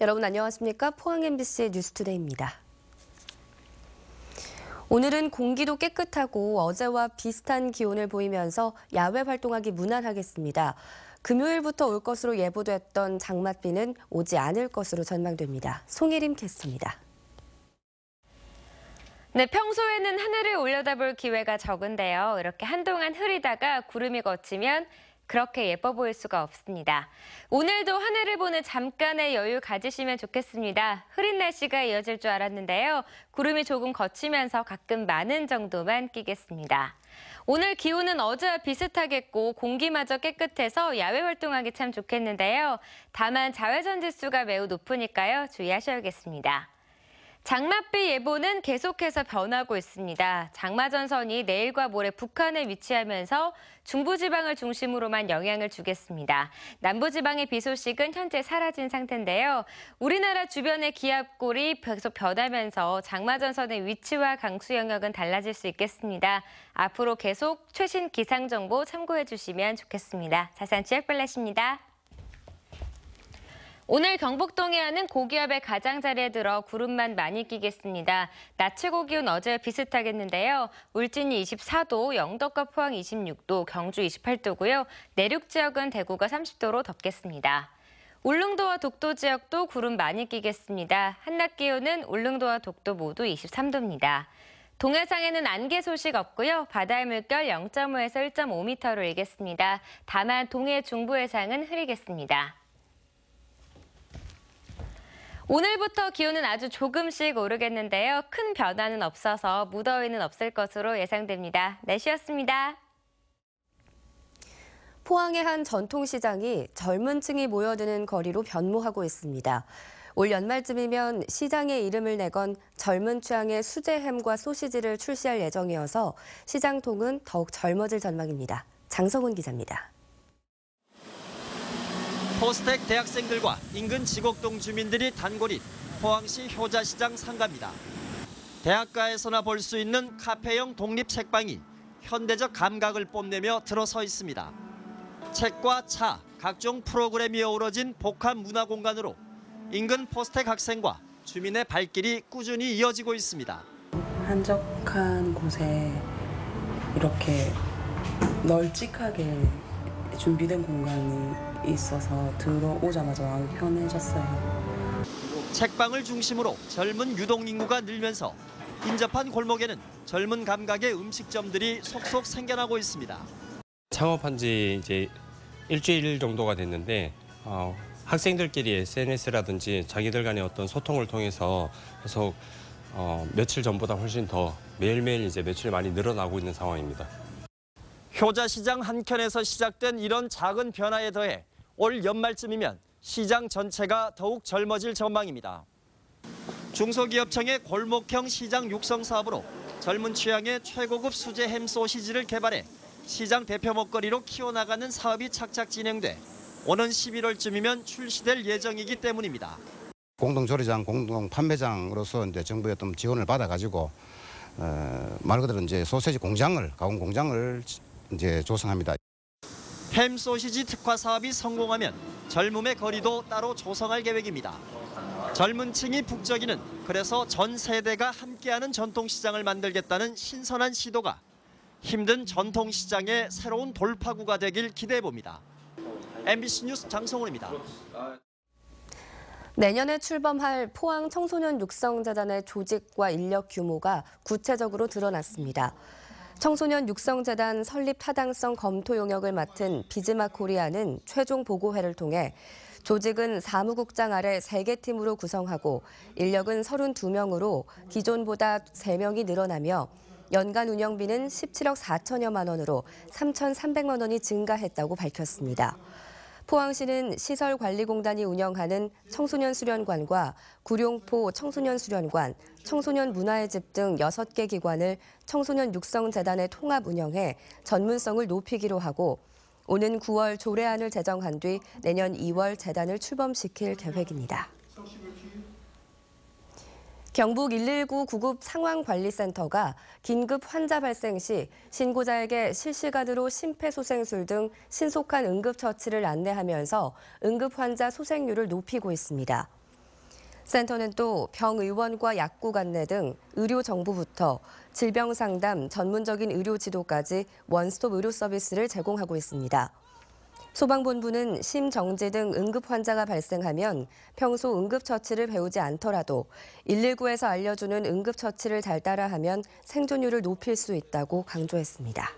여러분 안녕하십니까? 포항 MBC 뉴스투데이입니다. 오늘은 공기도 깨끗하고 어제와 비슷한 기온을 보이면서 야외 활동하기 무난하겠습니다. 금요일부터 올 것으로 예보됐던 장맛비는 오지 않을 것으로 전망됩니다. 송혜림 캐스터입니다. 네, 평소에는 하늘을 올려다볼 기회가 적은데요. 이렇게 한동안 흐리다가 구름이 걷히면 그렇게 예뻐 보일 수가 없습니다. 오늘도 하늘을 보는 잠깐의 여유 가지시면 좋겠습니다. 흐린 날씨가 이어질 줄 알았는데요. 구름이 조금 걷히면서 가끔 많은 정도만 끼겠습니다. 오늘 기온은 어제와 비슷하겠고 공기마저 깨끗해서 야외 활동하기 참 좋겠는데요. 다만 자외선 지수가 매우 높으니까요. 주의하셔야겠습니다. 장맛비 예보는 계속해서 변하고 있습니다. 장마전선이 내일과 모레 북한에 위치하면서 중부지방을 중심으로만 영향을 주겠습니다. 남부지방의 비 소식은 현재 사라진 상태인데요. 우리나라 주변의 기압골이 계속 변하면서 장마전선의 위치와 강수 영역은 달라질 수 있겠습니다. 앞으로 계속 최신 기상정보 참고해 주시면 좋겠습니다. 자세한 지역별내시입니다. 오늘 경북 동해안은 고기압의 가장자리에 들어 구름만 많이 끼겠습니다. 낮 최고 기온 어제와 비슷하겠는데요. 울진이 24도, 영덕과 포항 26도, 경주 28도고요. 내륙 지역은 대구가 30도로 덥겠습니다. 울릉도와 독도 지역도 구름 많이 끼겠습니다. 한낮 기온은 울릉도와 독도 모두 23도입니다. 동해상에는 안개 소식 없고요. 바다의 물결 0.5에서 1.5m로 일겠습니다. 다만 동해 중부 해상은 흐리겠습니다. 오늘부터 기온은 아주 조금씩 오르겠는데요. 큰 변화는 없어서 무더위는 없을 것으로 예상됩니다. 날씨였습니다. 포항의 한 전통시장이 젊은 층이 모여드는 거리로 변모하고 있습니다. 올 연말쯤이면 시장의 이름을 내건 젊은 취향의 수제햄과 소시지를 출시할 예정이어서 시장통은 더욱 젊어질 전망입니다. 장성훈 기자입니다. 포스텍 대학생들과 인근 지곡동 주민들이 단골인 포항시 효자시장 상가입니다. 대학가에서나 볼 수 있는 카페형 독립 책방이 현대적 감각을 뽐내며 들어서 있습니다. 책과 차, 각종 프로그램이 어우러진 복합 문화 공간으로 인근 포스텍 학생과 주민의 발길이 꾸준히 이어지고 있습니다. 한적한 곳에 이렇게 널찍하게 준비된 공간이 있어서 들어오자마자 마음이 편해졌어요. 책방을 중심으로 젊은 유동 인구가 늘면서 인접한 골목에는 젊은 감각의 음식점들이 속속 생겨나고 있습니다. 창업한 지 이제 일주일 정도가 됐는데 학생들끼리 SNS라든지 자기들 간의 어떤 소통을 통해서 계속 며칠 전보다 훨씬 더 매일매일 이제 매출이 많이 늘어나고 있는 상황입니다. 효자시장 한켠에서 시작된 이런 작은 변화에 더해 올 연말쯤이면 시장 전체가 더욱 젊어질 전망입니다. 중소기업청의 골목형 시장 육성 사업으로 젊은 취향의 최고급 수제 햄 소시지를 개발해 시장 대표 먹거리로 키워나가는 사업이 착착 진행돼 오는 11월쯤이면 출시될 예정이기 때문입니다. 공동조리장, 공동판매장으로서 이제 정부의 어떤 지원을 받아가지고 말 그대로 이제 소시지 공장을, 가공 공장을 이제 조성합니다. 햄 소시지 특화 사업이 성공하면 젊음의 거리도 따로 조성할 계획입니다. 젊은 층이 북적이는 그래서 전 세대가 함께하는 전통시장을 만들겠다는 신선한 시도가 힘든 전통시장의 새로운 돌파구가 되길 기대해봅니다. MBC 뉴스 장성훈입니다. 내년에 출범할 포항 청소년 육성재단의 조직과 인력 규모가 구체적으로 드러났습니다. 청소년 육성재단 설립 타당성 검토 용역을 맡은 비즈마 코리아는 최종 보고회를 통해 조직은 사무국장 아래 3개 팀으로 구성하고 인력은 32명으로 기존보다 3명이 늘어나며 연간 운영비는 17억 4천여만 원으로 3,300만 원이 증가했다고 밝혔습니다. 포항시는 시설관리공단이 운영하는 청소년 수련관과 구룡포 청소년 수련관, 청소년 문화의 집 등 6개 기관을 청소년 육성재단에 통합 운영해 전문성을 높이기로 하고 오는 9월 조례안을 제정한 뒤 내년 2월 재단을 출범시킬 계획입니다. 경북 119 구급 상황관리센터가 긴급 환자 발생 시 신고자에게 실시간으로 심폐소생술 등 신속한 응급처치를 안내하면서 응급환자 소생률을 높이고 있습니다. 센터는 또 병의원과 약국 안내 등 의료 정보부터 질병 상담, 전문적인 의료 지도까지 원스톱 의료 서비스를 제공하고 있습니다. 소방본부는 심정지 등 응급 환자가 발생하면 평소 응급처치를 배우지 않더라도 119에서 알려주는 응급처치를 잘 따라하면 생존율을 높일 수 있다고 강조했습니다.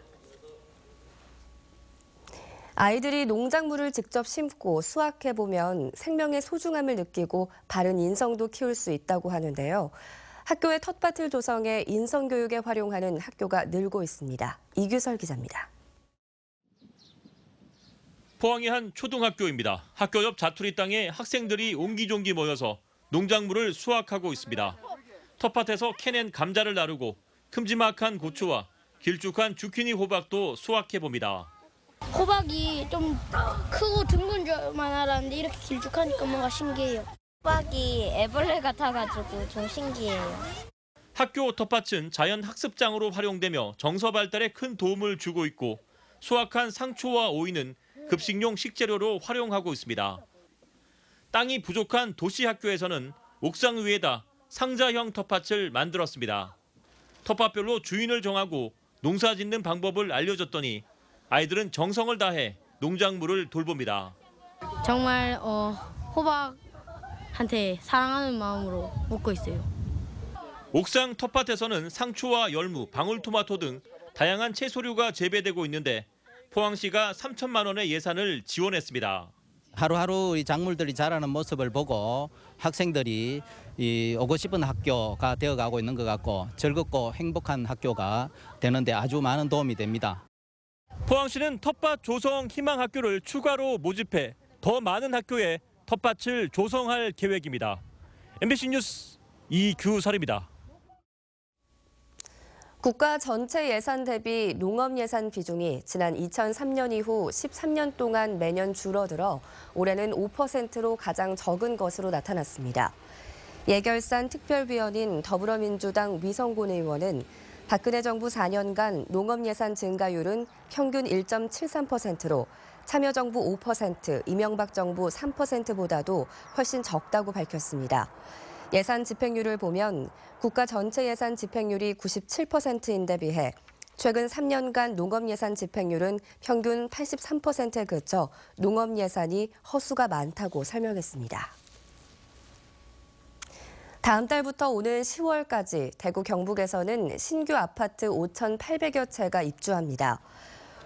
아이들이 농작물을 직접 심고 수확해보면 생명의 소중함을 느끼고 바른 인성도 키울 수 있다고 하는데요. 학교의 텃밭을 조성해 인성교육에 활용하는 학교가 늘고 있습니다. 이규설 기자입니다. 포항의 한 초등학교입니다. 학교 옆 자투리 땅에 학생들이 옹기종기 모여서 농작물을 수확하고 있습니다. 텃밭에서 캐낸 감자를 나르고 큼지막한 고추와 길쭉한 주키니 호박도 수확해봅니다. 호박이 좀 크고 둥근 줄만 알았는데 이렇게 길쭉하니까 뭔가 신기해요. 호박이 애벌레 같아가지고 좀 신기해요. 학교 텃밭은 자연 학습장으로 활용되며 정서 발달에 큰 도움을 주고 있고 수확한 상추와 오이는 급식용 식재료로 활용하고 있습니다. 땅이 부족한 도시 학교에서는 옥상 위에다 상자형 텃밭을 만들었습니다. 텃밭별로 주인을 정하고 농사 짓는 방법을 알려줬더니 아이들은 정성을 다해 농작물을 돌봅니다. 정말 호박한테 사랑하는 마음으로 먹고 있어요. 옥상 텃밭에서는 상추와 열무, 방울토마토 등 다양한 채소류가 재배되고 있는데 포항시가 3천만 원의 예산을 지원했습니다. 하루하루 이 작물들이 자라는 모습을 보고 학생들이 오고 싶은 학교가 되어가고 있는 것 같고 즐겁고 행복한 학교가 되는데 아주 많은 도움이 됩니다. 포항시는 텃밭 조성 희망 학교를 추가로 모집해 더 많은 학교에 텃밭을 조성할 계획입니다. MBC 뉴스 이규설입니다. 국가 전체 예산 대비 농업 예산 비중이 지난 2003년 이후 13년 동안 매년 줄어들어 올해는 5%로 가장 적은 것으로 나타났습니다. 예결산 특별위원인 더불어민주당 위성곤 의원은 박근혜 정부 4년간 농업 예산 증가율은 평균 1.73%로 참여정부 5%, 이명박 정부 3%보다도 훨씬 적다고 밝혔습니다. 예산 집행률을 보면 국가 전체 예산 집행률이 97%인데 비해 최근 3년간 농업 예산 집행률은 평균 83%에 그쳐 농업 예산이 허수가 많다고 설명했습니다. 다음 달부터 오는 10월까지 대구 경북에서는 신규 아파트 5,800여 채가 입주합니다.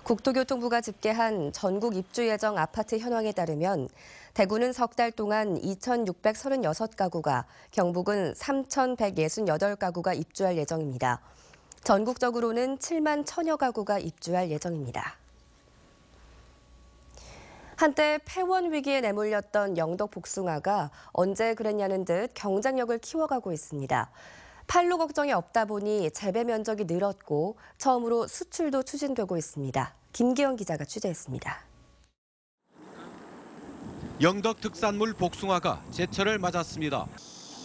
국토교통부가 집계한 전국 입주 예정 아파트 현황에 따르면 대구는 석 달 동안 2,636가구가, 경북은 3,168가구가 입주할 예정입니다. 전국적으로는 7만 1,000여 가구가 입주할 예정입니다. 한때 폐원 위기에 내몰렸던 영덕 복숭아가 언제 그랬냐는 듯 경쟁력을 키워가고 있습니다. 판로 걱정이 없다 보니 재배 면적이 늘었고 처음으로 수출도 추진되고 있습니다. 김기영 기자가 취재했습니다. 영덕 특산물 복숭아가 제철을 맞았습니다.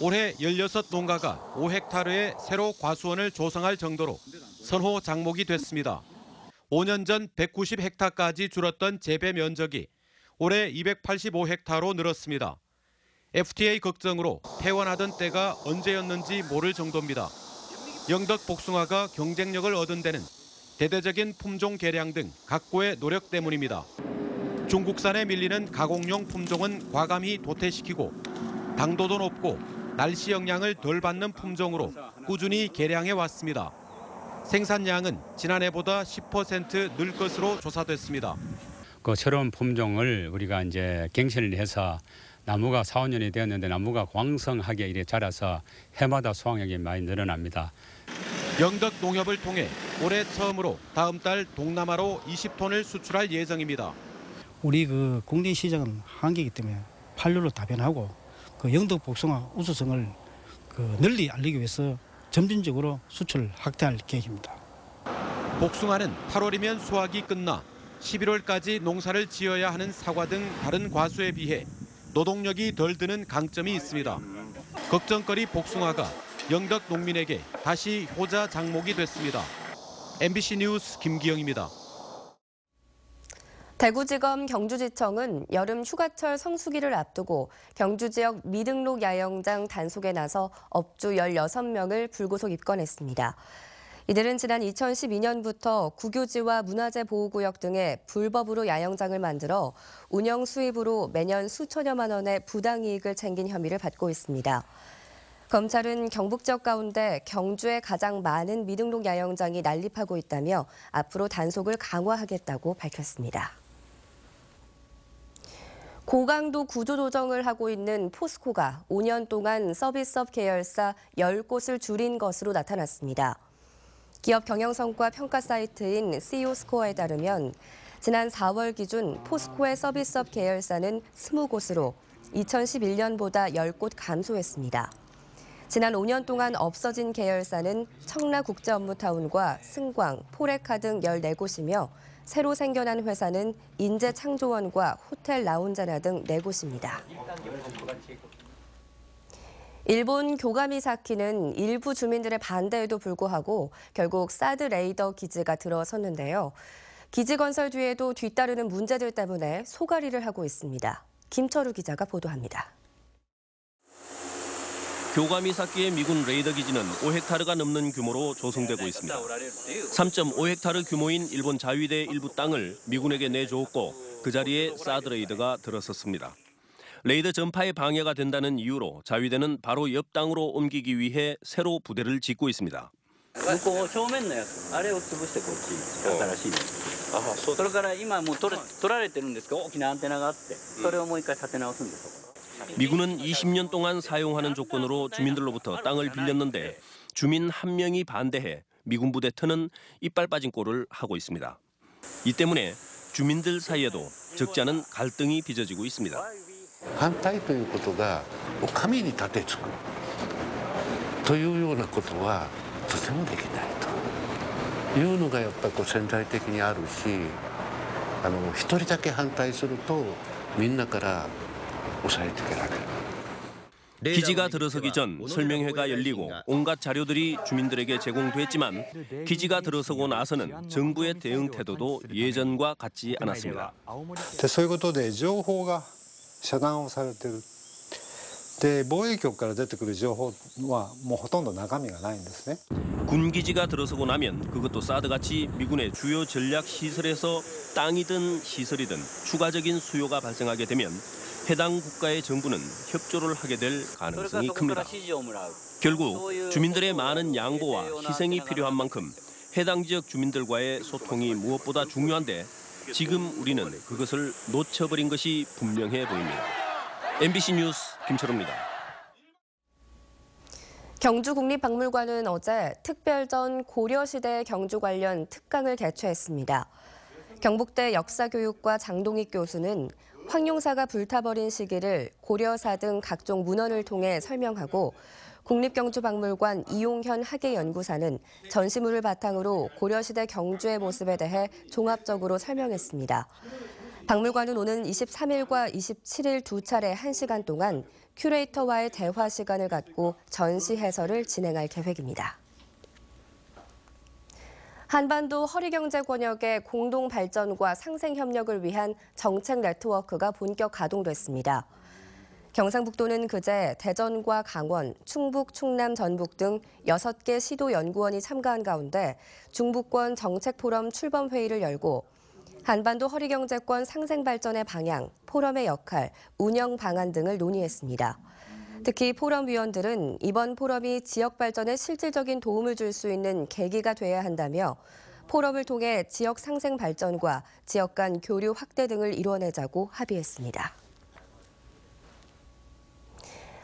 올해 16농가가 5헥타르의 새로 과수원을 조성할 정도로 선호 장목이 됐습니다. 5년 전 190헥타까지 줄었던 재배 면적이 올해 285헥타로 늘었습니다. FTA 걱정으로 폐원하던 때가 언제였는지 모를 정도입니다. 영덕 복숭아가 경쟁력을 얻은 데는 대대적인 품종 개량 등 각고의 노력 때문입니다. 중국산에 밀리는 가공용 품종은 과감히 도태시키고 당도도 높고 날씨 영향을 덜 받는 품종으로 꾸준히 개량해 왔습니다. 생산량은 지난해보다 10% 늘 것으로 조사됐습니다. 그 새로운 품종을 우리가 이제 갱신을 해서 나무가 4, 5년이 되었는데 나무가 왕성하게 이렇게 자라서 해마다 수확량이 많이 늘어납니다. 영덕 농협을 통해 올해 처음으로 다음 달 동남아로 20톤을 수출할 예정입니다. 우리 그 국내 시장은 한계이기 때문에 판로로 다변하고 그 영덕 복숭아 우수성을 널리 알리기 위해서 점진적으로 수출 확대할 계획입니다. 복숭아는 8월이면 수확이 끝나 11월까지 농사를 지어야 하는 사과 등 다른 과수에 비해 노동력이 덜 드는 강점이 있습니다. 걱정거리 복숭아가 영덕 농민에게 다시 효자 장목이 됐습니다. MBC 뉴스 김기영입니다. 대구지검 경주지청은 여름 휴가철 성수기를 앞두고 경주 지역 미등록 야영장 단속에 나서 업주 16명을 불구속 입건했습니다. 이들은 지난 2012년부터 국유지와 문화재 보호구역 등에 불법으로 야영장을 만들어 운영 수입으로 매년 수천여만 원의 부당이익을 챙긴 혐의를 받고 있습니다. 검찰은 경북 지역 가운데 경주에 가장 많은 미등록 야영장이 난립하고 있다며 앞으로 단속을 강화하겠다고 밝혔습니다. 고강도 구조조정을 하고 있는 포스코가 5년 동안 서비스업 계열사 10곳을 줄인 것으로 나타났습니다. 기업 경영성과 평가 사이트인 CEO스코어에 따르면 지난 4월 기준 포스코의 서비스업 계열사는 20곳으로 2011년보다 10곳 감소했습니다. 지난 5년 동안 없어진 계열사는 청라국제업무타운과 승광, 포레카 등 14곳이며 새로 생겨난 회사는 인재창조원과 호텔 라운자나 등 4곳입니다. 일본 교가미사키는 일부 주민들의 반대에도 불구하고 결국 사드 레이더 기지가 들어섰는데요. 기지 건설 뒤에도 뒤따르는 문제들 때문에 소가리를 하고 있습니다. 김철우 기자가 보도합니다. 교가미사키의 미군 레이더 기지는 5헥타르가 넘는 규모로 조성되고 있습니다. 3.5헥타르 규모인 일본 자위대 일부 땅을 미군에게 내주었고 그 자리에 사드 레이더가 들어섰습니다. 레이더 전파에 방해가 된다는 이유로 자위대는 바로 옆 땅으로 옮기기 위해 새로 부대를 짓고 있습니다. 向こう正面のやつ、あれを潰してこっち新しいの。それから今もう取られてるんですけど大きなアンテナがあって、それをもう一回立て直すんです。 미군은 20년 동안 사용하는 조건으로 주민들로부터 땅을 빌렸는데 주민 한 명이 반대해 미군 부대 터는 이빨 빠진 꼴을 하고 있습니다. 이 때문에 주민들 사이에도 적지 않은 갈등이 빚어지고 있습니다. 反対ということが神に立てつくというようなことはとてもできないというのがやっぱり潜在的にあるし、一人だけ反対するとみんなから抑えつけられる。 기지가 들어서기 전 설명회가 열리고 온갖 자료들이 주민들에게 제공됐지만 기지가 들어서고 나서는 정부의 대응 태도도 예전과 같지 않았습니다. そういうことで情報が遮断をされている。で防衛局から出てくる情報はもうほとんど中身がないんですね。 군 기지가 들어서고 나면 그것도 사드같이 미군의 주요 전략 시설에서 땅이든 시설이든 추가적인 수요가 발생하게 되면 해당 국가의 정부는 협조를 하게 될 가능성이 큽니다. 결국 주민들의 많은 양보와 희생이 필요한 만큼 해당 지역 주민들과의 소통이 무엇보다 중요한데 지금 우리는 그것을 놓쳐버린 것이 분명해 보입니다. MBC 뉴스 김철우입니다. 경주국립박물관은 어제 특별전 고려시대 경주 관련 특강을 개최했습니다. 경북대 역사교육과 장동익 교수는 황룡사가 불타버린 시기를 고려사 등 각종 문헌을 통해 설명하고 국립경주박물관 이용현 학예연구사는 전시물을 바탕으로 고려시대 경주의 모습에 대해 종합적으로 설명했습니다. 박물관은 오는 23일과 27일 두 차례 1시간 동안 큐레이터와의 대화 시간을 갖고 전시 해설을 진행할 계획입니다. 한반도 허리경제 권역의 공동 발전과 상생 협력을 위한 정책 네트워크가 본격 가동됐습니다. 경상북도는 그제 대전과 강원, 충북, 충남, 전북 등 6개 시도 연구원이 참가한 가운데 중부권 정책 포럼 출범 회의를 열고 한반도 허리경제권 상생 발전의 방향, 포럼의 역할, 운영 방안 등을 논의했습니다. 특히 포럼 위원들은 이번 포럼이 지역 발전에 실질적인 도움을 줄 수 있는 계기가 돼야 한다며 포럼을 통해 지역 상생 발전과 지역 간 교류 확대 등을 이뤄내자고 합의했습니다.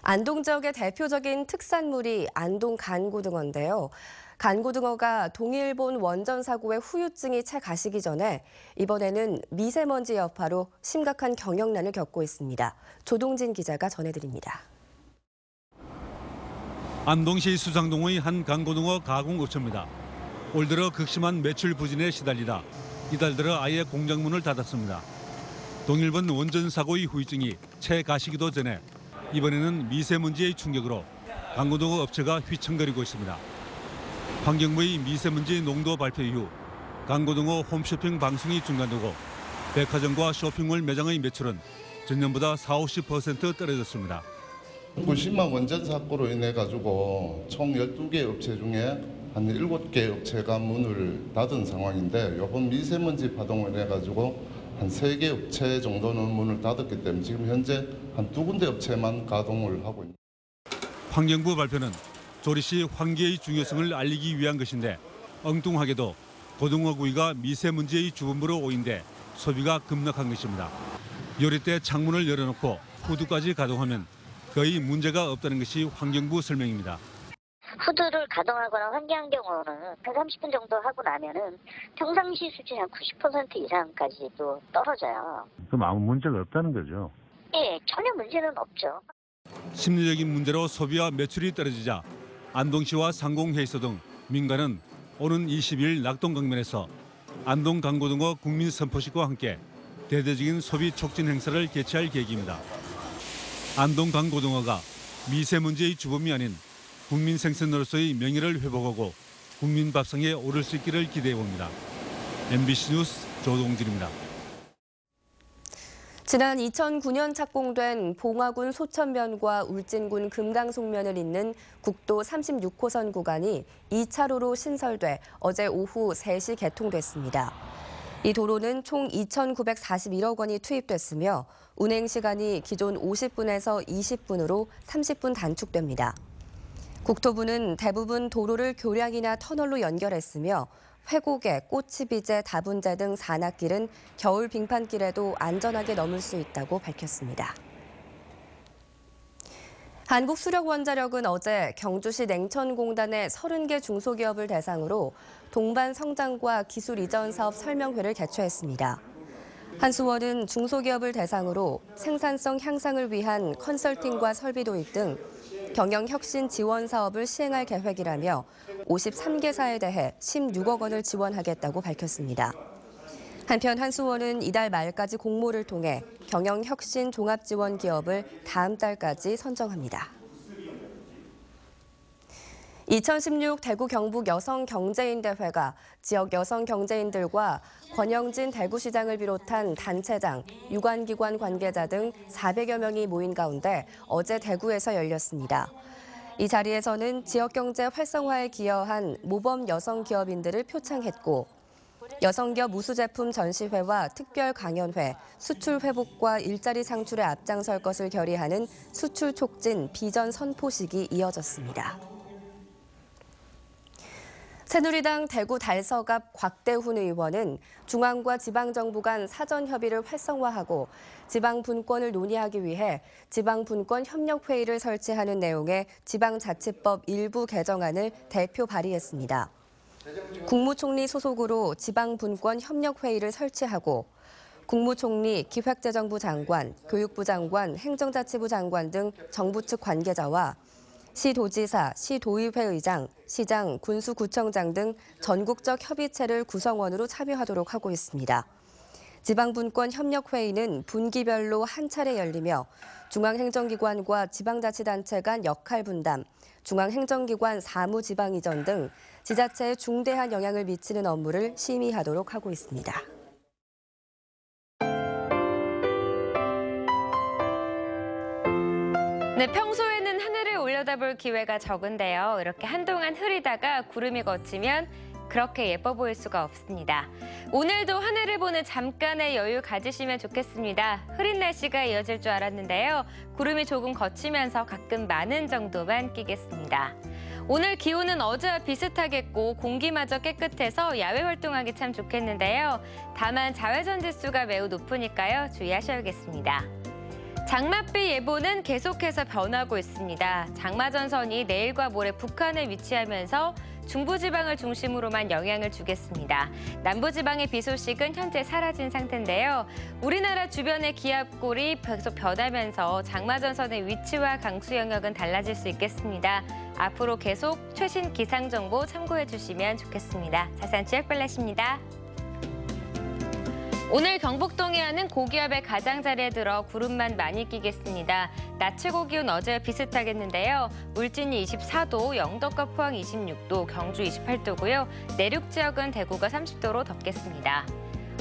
안동 지역의 대표적인 특산물이 안동 간고등어인데요. 간고등어가 동일본 원전 사고의 후유증이 채 가시기 전에 이번에는 미세먼지 여파로 심각한 경영난을 겪고 있습니다. 조동진 기자가 전해드립니다. 안동시 수상동의 한 간고등어 가공업체입니다. 올 들어 극심한 매출 부진에 시달리다 이달 들어 아예 공장문을 닫았습니다. 동일본 원전 사고의 후유증이 채 가시기도 전에 이번에는 미세먼지의 충격으로 간고등어 업체가 휘청거리고 있습니다. 환경부의 미세먼지 농도 발표 이후 간고등어 홈쇼핑 방송이 중단되고 백화점과 쇼핑몰 매장의 매출은 전년보다 40~50% 떨어졌습니다. 90만 원전 사고로 인해 가지고 총 12개 업체 중에 한 7개 업체가 문을 닫은 상황인데 이번 미세먼지 파동을 인해 가지고 한 3개 업체 정도는 문을 닫았기 때문에 지금 현재 한 2군데 업체만 가동을 하고 있습니다. 환경부 발표는 조리시 환기의 중요성을 알리기 위한 것인데 엉뚱하게도 고등어구이가 미세먼지의 주범으로 오인돼 소비가 급락한 것입니다. 요리 때 창문을 열어놓고 후드까지 가동하면 거의 문제가 없다는 것이 환경부 설명입니다. 후드를 가동하거나 환기한 경우는 한 30분 정도 하고 나면은 평상시 수준 한 90% 이상까지도 떨어져요. 그럼 아무 문제가 없다는 거죠? 예, 전혀 문제는 없죠. 심리적인 문제로 소비와 매출이 떨어지자 안동시와 상공회의소 등 민간은 오는 20일 낙동강변에서 안동 강고등어 국민선포식과 함께 대대적인 소비 촉진 행사를 개최할 계획입니다. 안동 강고등어가 미세먼지의 주범이 아닌 국민 생선으로서의 명예를 회복하고 국민 밥상에 오를 수 있기를 기대해 봅니다. MBC 뉴스 조동진입니다. 지난 2009년 착공된 봉화군 소천면과 울진군 금강송면을 잇는 국도 36호선 구간이 2차로로 신설돼 어제 오후 3시 개통됐습니다. 이 도로는 총 2,941억 원이 투입됐으며 운행 시간이 기존 50분에서 20분으로 30분 단축됩니다. 국토부는 대부분 도로를 교량이나 터널로 연결했으며 회고개, 꼬치비제, 다분제 등 산악길은 겨울 빙판길에도 안전하게 넘을 수 있다고 밝혔습니다. 한국수력원자력은 어제 경주시 냉천공단의 30개 중소기업을 대상으로 동반 성장과 기술 이전 사업 설명회를 개최했습니다. 한수원은 중소기업을 대상으로 생산성 향상을 위한 컨설팅과 설비 도입 등 경영 혁신 지원 사업을 시행할 계획이라며 53개사에 대해 16억 원을 지원하겠다고 밝혔습니다. 한편 한수원은 이달 말까지 공모를 통해 경영 혁신 종합 지원 기업을 다음 달까지 선정합니다. 2016 대구 경북 여성 경제인 대회가 지역 여성 경제인들과 권영진 대구시장을 비롯한 단체장, 유관기관 관계자 등 400여 명이 모인 가운데 어제 대구에서 열렸습니다. 이 자리에서는 지역 경제 활성화에 기여한 모범 여성 기업인들을 표창했고 여성기업 우수제품 전시회와 특별 강연회, 수출 회복과 일자리 창출에 앞장설 것을 결의하는 수출 촉진 비전 선포식이 이어졌습니다. 새누리당 대구 달서갑 곽대훈 의원은 중앙과 지방정부 간 사전 협의를 활성화하고 지방 분권을 논의하기 위해 지방 분권 협력회의를 설치하는 내용의 지방자치법 일부 개정안을 대표 발의했습니다. 국무총리 소속으로 지방 분권 협력회의를 설치하고 국무총리, 기획재정부 장관, 교육부 장관, 행정자치부 장관 등 정부 측 관계자와 시도지사, 시도의회 의장, 시장, 군수구청장 등 전국적 협의체를 구성원으로 참여하도록 하고 있습니다. 지방분권 협력회의는 분기별로 한 차례 열리며 중앙행정기관과 지방자치단체 간 역할 분담, 중앙행정기관 사무지방 이전 등 지자체에 중대한 영향을 미치는 업무를 심의하도록 하고 있습니다. 네, 평소에는 하늘을 올려다볼 기회가 적은데요. 이렇게 한동안 흐리다가 구름이 걷히면 그렇게 예뻐 보일 수가 없습니다. 오늘도 하늘을 보는 잠깐의 여유 가지시면 좋겠습니다. 흐린 날씨가 이어질 줄 알았는데요. 구름이 조금 걷히면서 가끔 많은 정도만 끼겠습니다. 오늘 기온은 어제와 비슷하겠고 공기마저 깨끗해서 야외 활동하기 참 좋겠는데요. 다만 자외선 지수가 매우 높으니까요. 주의하셔야겠습니다. 장맛비 예보는 계속해서 변하고 있습니다. 장마전선이 내일과 모레 북한에 위치하면서 중부지방을 중심으로만 영향을 주겠습니다. 남부지방의 비 소식은 현재 사라진 상태인데요. 우리나라 주변의 기압골이 계속 변하면서 장마전선의 위치와 강수 영역은 달라질 수 있겠습니다. 앞으로 계속 최신 기상정보 참고해 주시면 좋겠습니다. 자세한 지역 별나시입니다. 오늘 경북 동해안은 고기압의 가장자리에 들어 구름만 많이 끼겠습니다. 낮 최고 기온 어제와 비슷하겠는데요. 울진이 24도, 영덕과 포항 26도, 경주 28도고요. 내륙 지역은 대구가 30도로 덥겠습니다.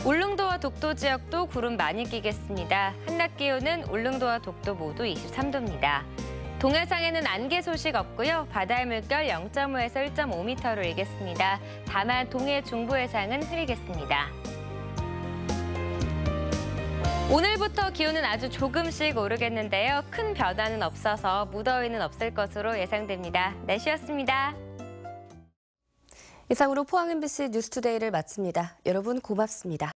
울릉도와 독도 지역도 구름 많이 끼겠습니다. 한낮 기온은 울릉도와 독도 모두 23도입니다. 동해상에는 안개 소식 없고요. 바다의 물결 0.5에서 1.5m로 일겠습니다. 다만 동해 중부 해상은 흐리겠습니다. 오늘부터 기온은 아주 조금씩 오르겠는데요. 큰 변화는 없어서 무더위는 없을 것으로 예상됩니다. 날씨였습니다. 이상으로 포항 MBC 뉴스투데이를 마칩니다. 여러분 고맙습니다.